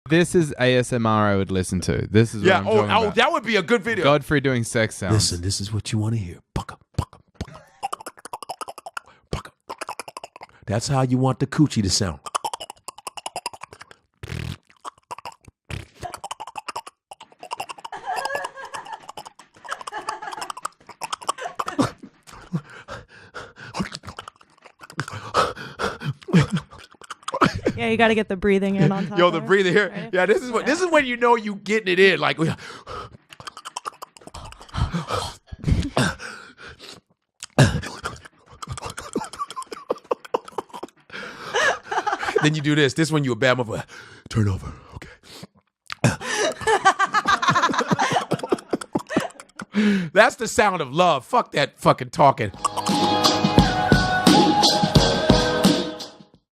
This is ASMR I would listen to. This is what I'm talking about. That would be a good video. Godfrey doing sex sounds. Listen, this is what you want to hear. That's how you want the coochie to sound. Yeah, you got to get the breathing in on top. Yo, the there, breathing here. right? Yeah, this is when you know you getting it in. Like, then you do this. This one you a bad motherfucker. Turn over. Okay. That's the sound of love. Fuck that fucking talking.